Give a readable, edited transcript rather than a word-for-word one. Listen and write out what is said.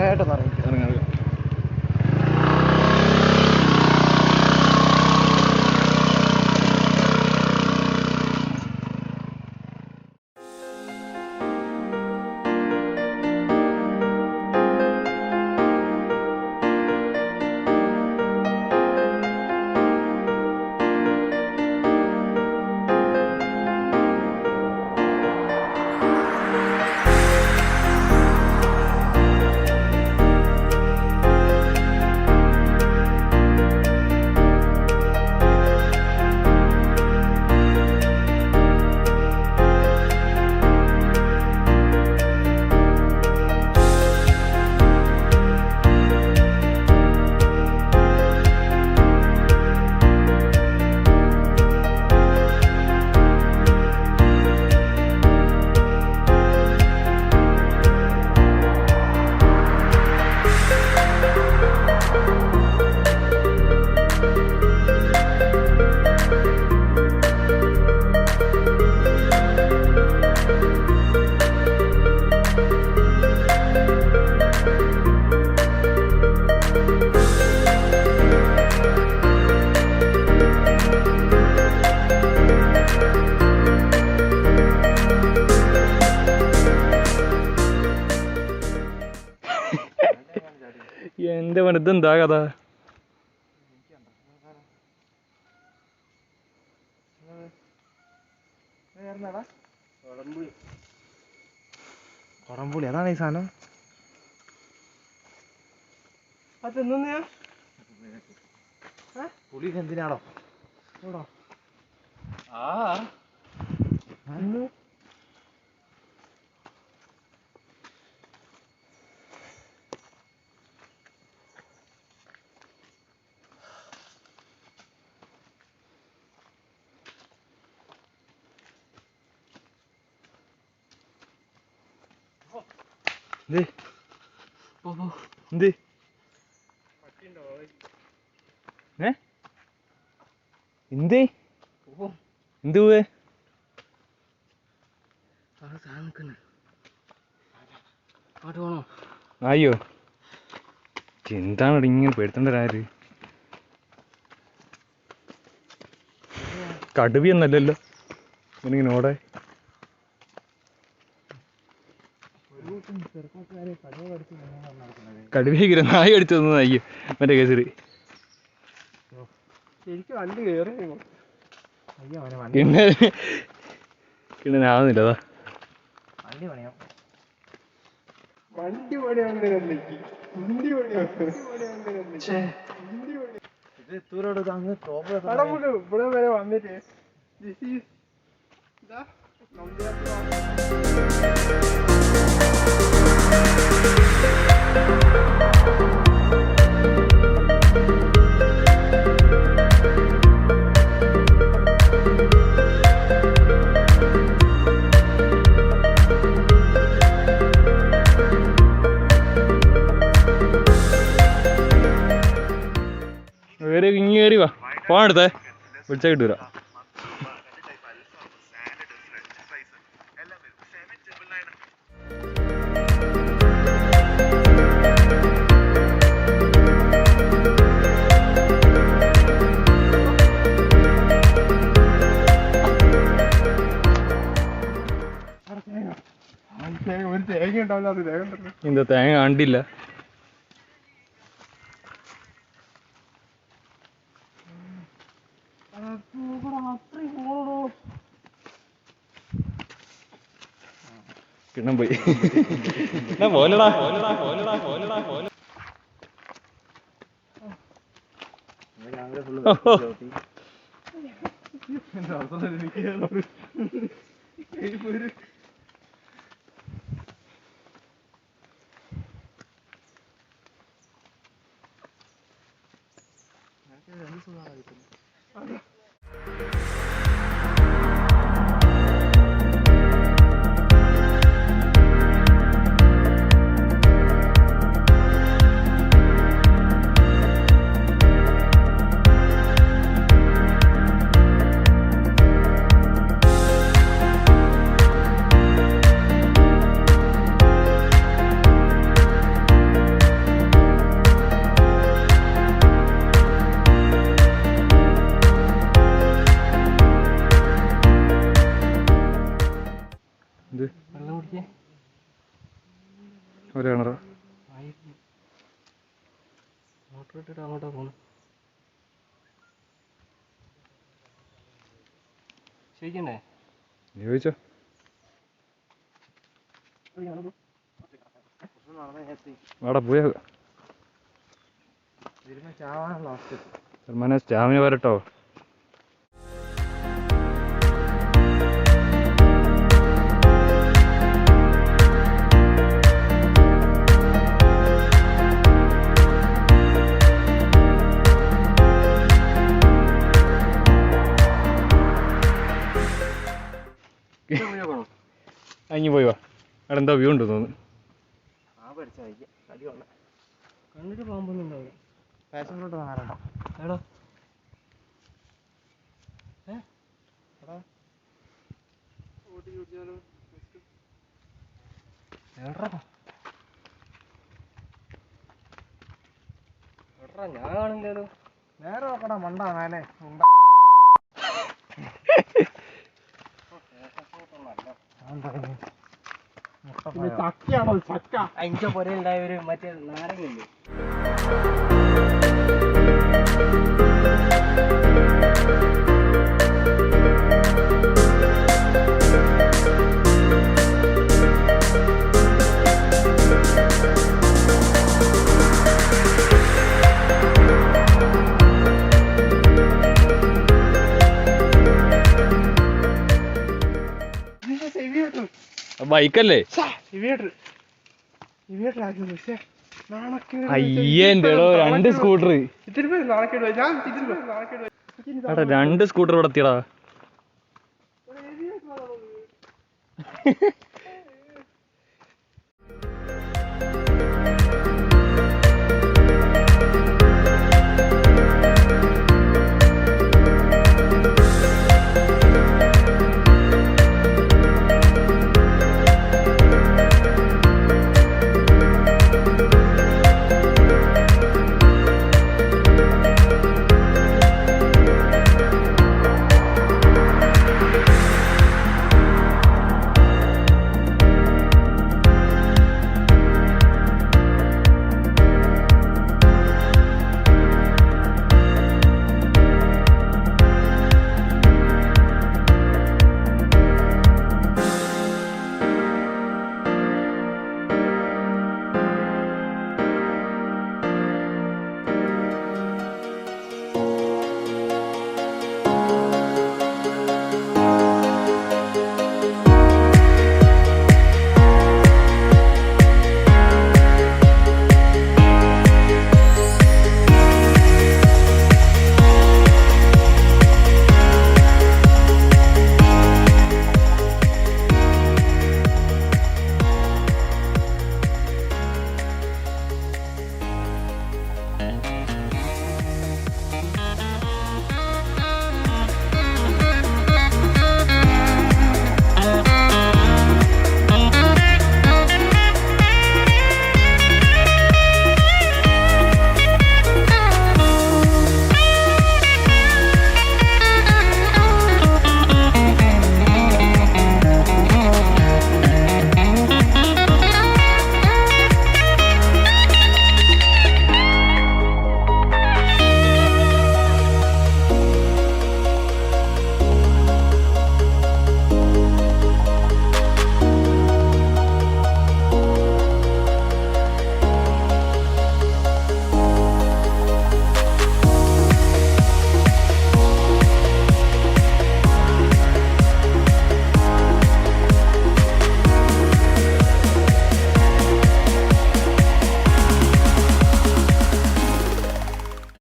വേഗമായിട്ടൊന്ന് ഇറങ്ങാം. എൻ്റെ മോനെ ഇതെന്താ കഥ? കൊടംപുളി അതാണ് ഈ സാധനം. അതെന്താ പുളി എന്തിനാണോ? ആ എന്ത് എന്ത് എന്ത് പോവേ? അയ്യോ എന്താണ് ഇങ്ങനെ പെടുത്തേണ്ടരാര്? കടുവയൊന്നല്ലല്ലോ ഇങ്ങനെ ഓടെ. കടുവ നായ അടിച്ചു തന്നു. അയ്യോ മറ്റേ കേസരി കിണ്ണനാവുന്നില്ല. അതാ ഇവിടെ വരെ വന്നിട്ട് ഇങ്ങേറി വാ, ഫോൺ എടുത്തേ, വിളിച്ചാൽ കിട്ടൂല. ഒരു തേങ്ങ ഉണ്ടാവില്ല, അത് തേങ്ങ എന്താ തേങ്ങ കണ്ടില്ല. കിണ്ണം പോയി പോലടാ പോലടാ പോലടാ പോലടാ പോല. ഒരു കിണറ മോട്ടർ ഇട്ടിട്ട് അങ്ങോട്ടാ പോണു. ശരിക്കണ്ടേ ചോദിച്ചോ. അവിടെ പോയാ സൽമാനെ സ്റ്റാമിന വരട്ടോ. അഞ്ഞു പോയി വാ. അവിടെ എന്താ വ്യൂ ഉണ്ട് തോന്നുന്നു. കണ്ടിട്ട് പാമ്പൊന്നും ഉണ്ടാവില്ല. പാഷനിലോട്ട് മാറണ്ട. എടാ ഞാൻ കാണില്ലല്ലോ. നേരെ നോക്കടാ മണ്ട മേലെ ചക്കയാണോ ചക്ക. അതിന്റെ പുരയിലുണ്ടായ ഒരു മറ്റേ നാരങ്ങയില്ലേ. ബൈക്കല്ലേ? അയ്യന്റെ 2 സ്കൂട്ടർ. 2 സ്കൂട്ടർ ഇവിടെ എത്തിയടാ.